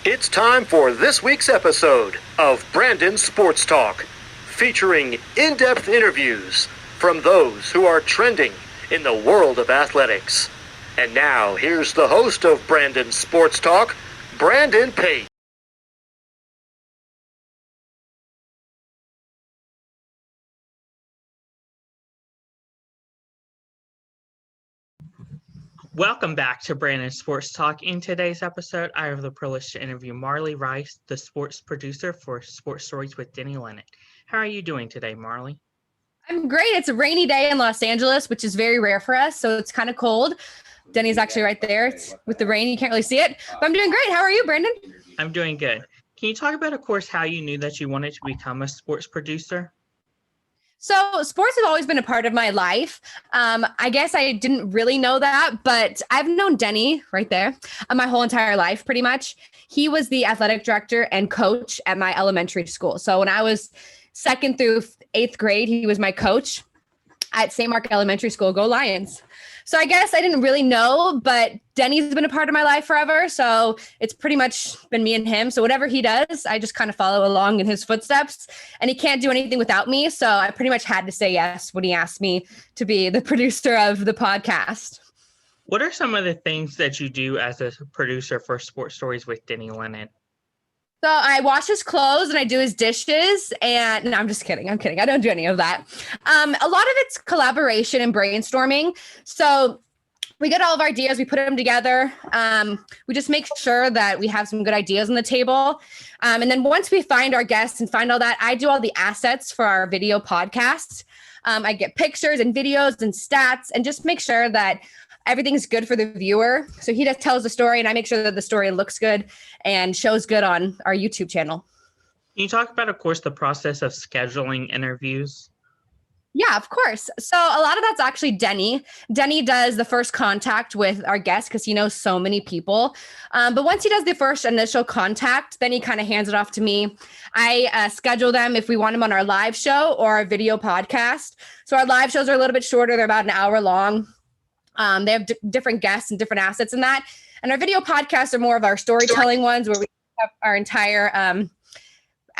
It's time for this week's episode of Brandon Sports Talk, featuring in-depth interviews from those who are trending in the world of athletics. And now, here's the host of Brandon Sports Talk, Brandon Pate. Welcome back to Brandon Sports Talk. In today's episode, I have the privilege to interview Marlee Rice, the sports producer for Sports Stories with Denny Lennon. How are you doing today, Marlee? I'm great. It's a rainy day in Los Angeles, which is very rare for us, so it's kind of cold. Denny's actually right there. It's with the rain, you can't really see it, but I'm doing great. How are you, Brandon? I'm doing good. Can you talk about, of course, how you knew that you wanted to become a sports producer? So sports have always been a part of my life. I guess I didn't really know that, but I've known Denny right there my whole entire life, pretty much. He was the athletic director and coach at my elementary school. So when I was 2nd through 8th grade, he was my coach at St. Mark Elementary School. Go Lions. So I guess I didn't really know, but Denny's been a part of my life forever. So it's pretty much been me and him. So whatever he does, I just kind of follow along in his footsteps, and he can't do anything without me. So I pretty much had to say yes when he asked me to be the producer of the podcast. What are some of the things that you do as a producer for Sports Stories with Denny Lennon? So I wash his clothes and I do his dishes, and no, I'm just kidding. I'm kidding. I don't do any of that. A lot of it's collaboration and brainstorming. So we get all of our ideas, we put them together. We just make sure that we have some good ideas on the table. And then once we find our guests and find all that, I do all the assets for our video podcasts. I get pictures and videos and stats and just make sure that everything's good for the viewer. So he just tells the story and I make sure that the story looks good and shows good on our YouTube channel. Can you talk about, of course, the process of scheduling interviews? Yeah, of course. So a lot of that's actually Denny. Denny does the first contact with our guests because he knows so many people. But once he does the first initial contact, then he kind of hands it off to me. I schedule them if we want them on our live show or our video podcast. So our live shows are a little bit shorter. They're about an hour long. They have different guests and different assets in that. And our video podcasts are more of our storytelling ones where we have our entire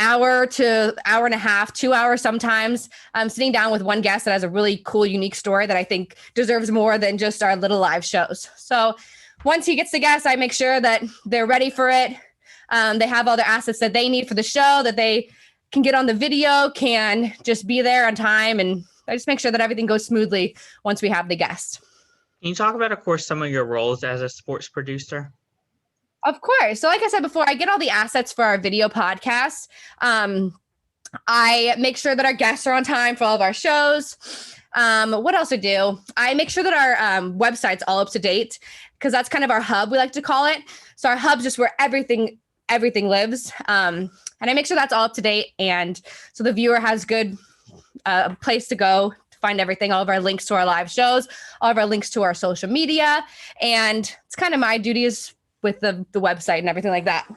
hour to hour and a half, 2 hours sometimes, sitting down with one guest that has a really cool, unique story that I think deserves more than just our little live shows. So once he gets the guest, I make sure that they're ready for it. They have all the assets that they need for the show, that they can get on the video, can just be there on time. And I just make sure that everything goes smoothly once we have the guest. Can you talk about, of course, some of your roles as a sports producer? Of course. So like I said before, I get all the assets for our video podcast. I make sure that our guests are on time for all of our shows. What else I do? I make sure that our website's all up to date because that's kind of our hub, we like to call it. So our hub's just where everything lives. And I make sure that's all up to date. And so the viewer has good place to go find everything, all of our links to our live shows, all of our links to our social media. And it's kind of my duties with the website and everything like that.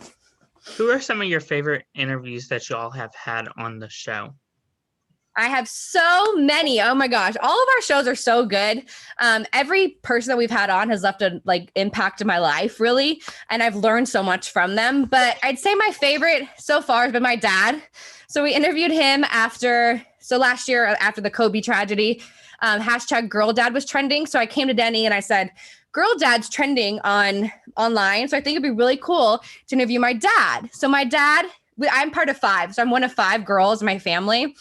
Who are some of your favorite interviews that you all have had on the show? I have so many. Oh my gosh. All of our shows are so good. Every person that we've had on has left a impact in my life, really. And I've learned so much from them. But I'd say my favorite so far has been my dad. So we interviewed him last year after the Kobe tragedy, hashtag girl dad was trending. So I came to Denny and I said, girl dad's trending online. So I think it'd be really cool to interview my dad. So my dad, I'm part of 5. So I'm one of 5 girls in my family.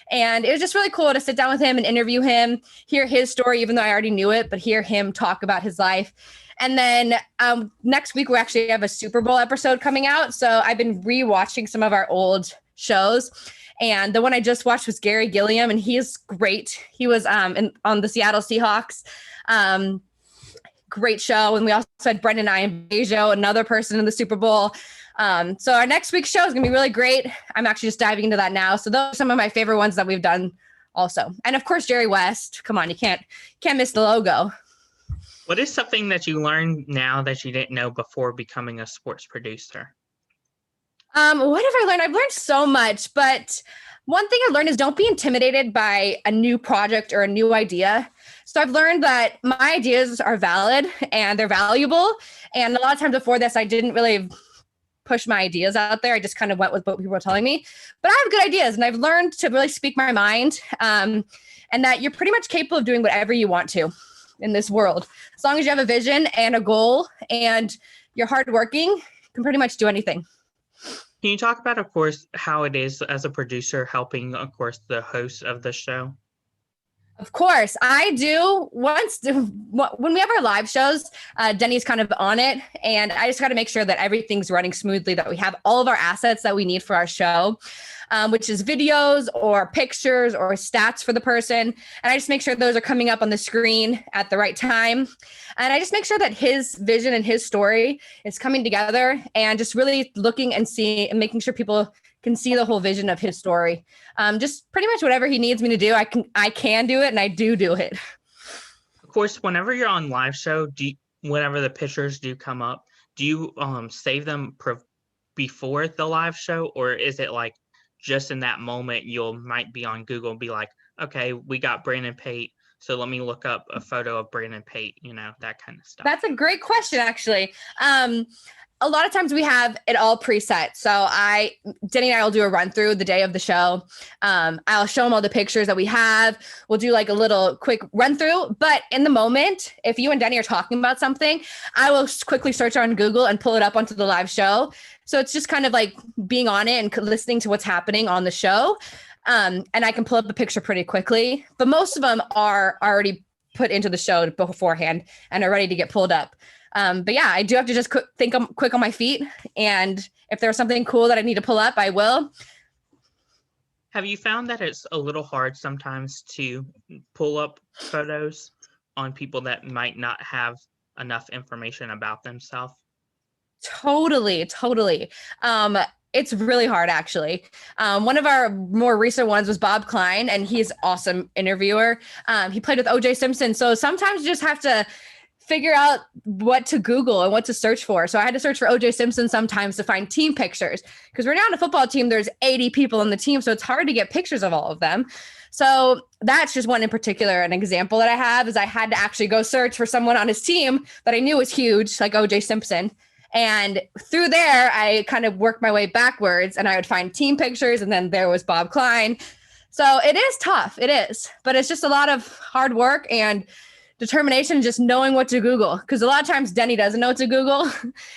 And it was just really cool to sit down with him and interview him, hear his story, even though I already knew it, but hear him talk about his life. And then next week, we actually have a Super Bowl episode coming out. So I've been rewatching some of our old shows. And the one I just watched was Gary Gilliam, and he is great. He was on the Seattle Seahawks. Great show. And we also had Brendan Iambejo, another person in the Super Bowl. So our next week's show is going to be really great. I'm actually just diving into that now. So those are some of my favorite ones that we've done also. And of course, Jerry West. Come on, you can't miss the logo. What is something that you learned now that you didn't know before becoming a sports producer? What have I learned? I've learned so much, but one thing I learned is don't be intimidated by a new project or a new idea. So I've learned that my ideas are valid and they're valuable. And a lot of times before this, I didn't really push my ideas out there. I just kind of went with what people were telling me. But I have good ideas, and I've learned to really speak my mind, and that you're pretty much capable of doing whatever you want to in this world. As long as you have a vision and a goal and you're hardworking, you can pretty much do anything. Can you talk about, of course, how it is as a producer helping, of course, the host of the show? Of course, I do. When we have our live shows, Denny's kind of on it, and I just got to make sure that everything's running smoothly, that we have all of our assets that we need for our show, which is videos or pictures or stats for the person. And I just make sure those are coming up on the screen at the right time. And I just make sure that his vision and his story is coming together, and just really looking and making sure people can see the whole vision of his story. Just pretty much whatever he needs me to do, I can do it, and I do it. Of course, whenever you're on live show, whenever the pictures do come up, do you save them before the live show, or is it like just in that moment might be on Google and be like, okay, we got Brandon Pate, so let me look up a photo of Brandon Pate, that kind of stuff? That's a great question, actually. A lot of times we have it all preset. So Denny and I will do a run through the day of the show. I'll show him all the pictures that we have. We'll do like a little quick run through. But in the moment, if you and Denny are talking about something, I will quickly search on Google and pull it up onto the live show. So it's just kind of like being on it and listening to what's happening on the show. And I can pull up a picture pretty quickly. But most of them are already put into the show beforehand and are ready to get pulled up. But yeah, I do have to just think I'm quick on my feet. And if there's something cool that I need to pull up, I will. Have you found that it's a little hard sometimes to pull up photos on people that might not have enough information about themselves? Totally. It's really hard, actually. One of our more recent ones was Bob Klein, and he's an awesome interviewer. He played with O.J. Simpson. So sometimes you just have to figure out what to Google and what to search for. So I had to search for O.J. Simpson sometimes to find team pictures, because we're now on a football team. There's 80 people on the team, so it's hard to get pictures of all of them. So that's just one in particular. An example that I have is I had to actually go search for someone on his team that I knew was huge, like O.J. Simpson. And through there, I kind of worked my way backwards, and I would find team pictures, and then there was Bob Klein. So it is tough. It is. But it's just a lot of hard work and determination, just knowing what to Google. Because a lot of times Denny doesn't know what to Google.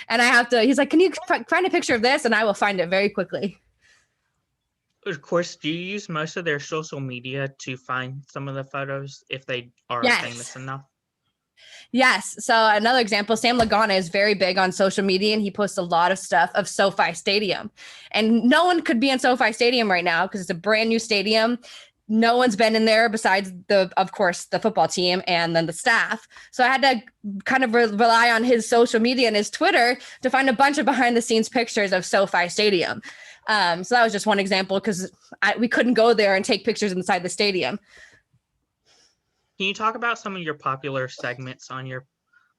And he's like, can you find a picture of this? And I will find it very quickly. Of course, do you use most of their social media to find some of the photos if they are famous enough? Yes. So another example, Sam Lagana is very big on social media, and he posts a lot of stuff of SoFi Stadium. And no one could be in SoFi Stadium right now because it's a brand new stadium. No one's been in there besides of course, the football team and then the staff. So I had to kind of rely on his social media and his Twitter to find a bunch of behind the scenes pictures of SoFi Stadium. So that was just one example, because we couldn't go there and take pictures inside the stadium. Can you talk about some of your popular segments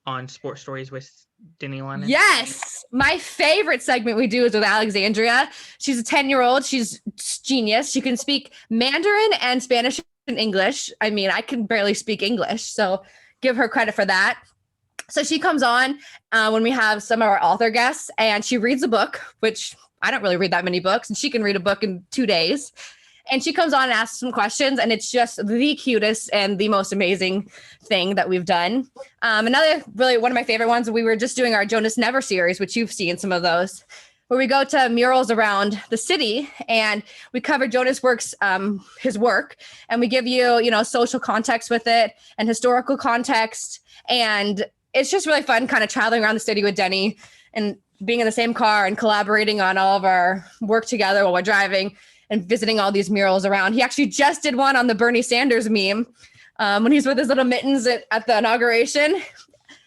on Sports Stories with Denny Lennon? Yes. My favorite segment we do is with Alexandria. She's a 10-year-old. She's genius. She can speak Mandarin and Spanish and English. I mean, I can barely speak English, so give her credit for that. So she comes on when we have some of our author guests, and she reads a book, which I don't really read that many books, and she can read a book in 2 days. And she comes on and asks some questions, and it's just the cutest and the most amazing thing that we've done. Another really one of my favorite ones, we were just doing our Jonas Never series, which you've seen some of those, where we go to murals around the city and we cover Jonas' his work, and we give you, social context with it and historical context. And it's just really fun kind of traveling around the city with Denny and being in the same car and collaborating on all of our work together while we're driving and visiting all these murals around. He actually just did one on the Bernie Sanders meme when he's with his little mittens at the inauguration.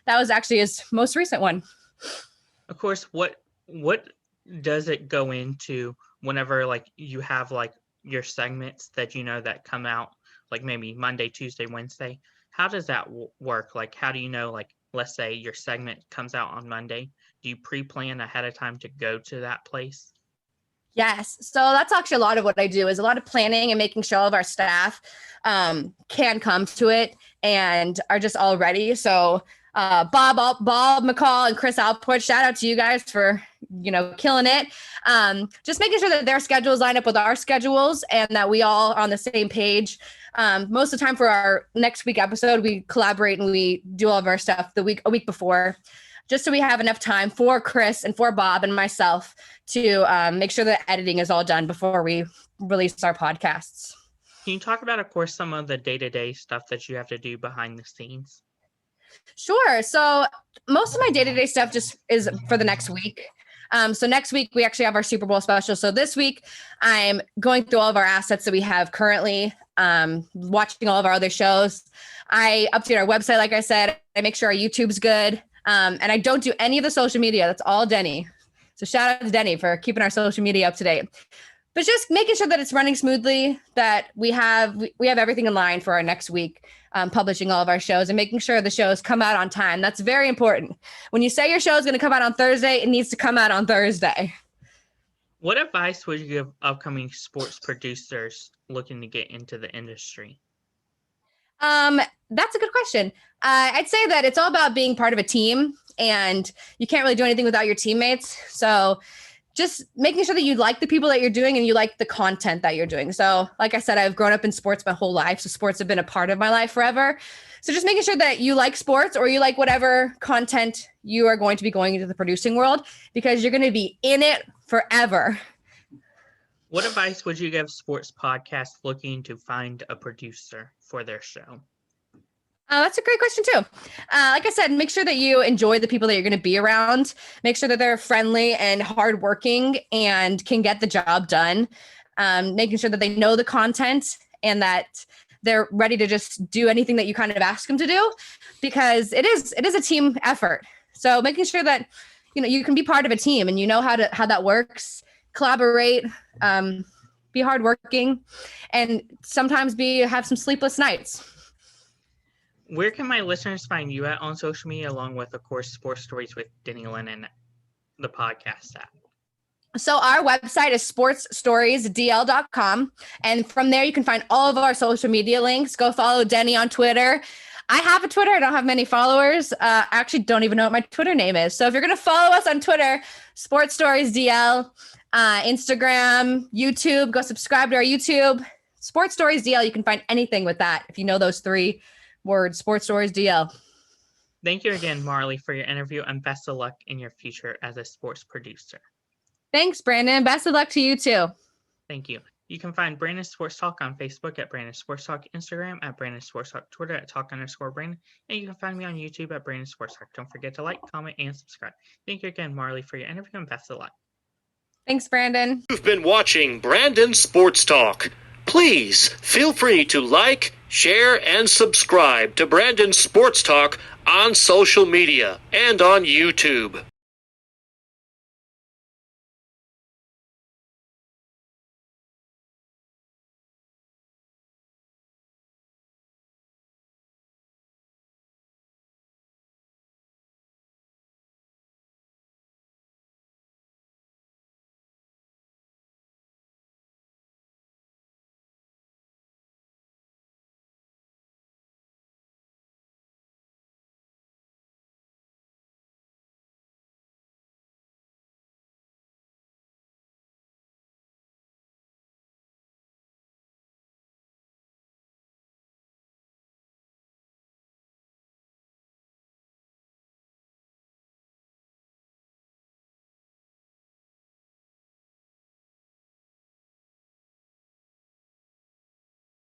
That was actually his most recent one. Of course, what does it go into whenever you have your segments that that come out maybe Monday, Tuesday, Wednesday? How does that work? How do you know, let's say your segment comes out on Monday? Do you pre-plan ahead of time to go to that place? Yes. So that's actually a lot of what I do, is a lot of planning and making sure all of our staff can come to it and are just all ready. So Bob McCall and Chris Alport. Shout out to you guys for, killing it. Just making sure that their schedules line up with our schedules and that we all are on the same page. Most of the time for our next week episode, we collaborate and we do all of our stuff a week before, just so we have enough time for Chris and for Bob and myself to make sure that editing is all done before we release our podcasts. Can you talk about, of course, some of the day-to-day stuff that you have to do behind the scenes? Sure. So most of my day-to-day stuff just is for the next week. So next week, we actually have our Super Bowl special. So this week, I'm going through all of our assets that we have currently, watching all of our other shows. I update our website, like I said. I make sure our YouTube's good. And I don't do any of the social media. That's all Denny. So shout out to Denny for keeping our social media up to date. But just making sure that it's running smoothly, that we have everything in line for our next week, publishing all of our shows and making sure the shows come out on time. That's very important. When you say your show is going to come out on Thursday, it needs to come out on Thursday. What advice would you give upcoming sports producers looking to get into the industry? That's a good question. I'd say that it's all about being part of a team, and you can't really do anything without your teammates. So just making sure that you like the people that you're doing and you like the content that you're doing. So like I said, I've grown up in sports my whole life. So sports have been a part of my life forever. So just making sure that you like sports or you like whatever content you are going to be going into the producing world, because you're going to be in it forever. What advice would you give sports podcasts looking to find a producer for their show? That's a great question too. Like I said, make sure that you enjoy the people that you're going to be around. Make sure that they're friendly and hardworking and can get the job done. Making sure that they know the content and that they're ready to just do anything that you kind of ask them to do, because it is a team effort. So making sure that you can be part of a team and you know how that works. Collaborate, be hardworking, and sometimes have some sleepless nights. Where can my listeners find you at on social media, along with, of course, Sports Stories with Denny Lennon, the podcast app? So our website is sportsstoriesdl.com. And from there, you can find all of our social media links. Go follow Denny on Twitter. I have a Twitter. I don't have many followers. I actually don't even know what my Twitter name is. So if you're going to follow us on Twitter, Sports Stories DL, Instagram, YouTube, go subscribe to our YouTube. Sports Stories DL, you can find anything with that if you know those 3 words, Sports Stories DL. Thank you again, Marlee, for your interview, and best of luck in your future as a sports producer. Thanks, Brandon. Best of luck to you too. Thank you. You can find Brandon Sports Talk on Facebook at Brandon Sports Talk, Instagram at Brandon Sports Talk, Twitter at Talk_Brandon, and you can find me on YouTube at Brandon Sports Talk. Don't forget to like, comment, and subscribe. Thank you again, Marlee, for your interview, and best of luck. Thanks, Brandon. You've been watching Brandon Sports Talk. Please feel free to like, share, and subscribe to Brandon Sports Talk on social media and on YouTube.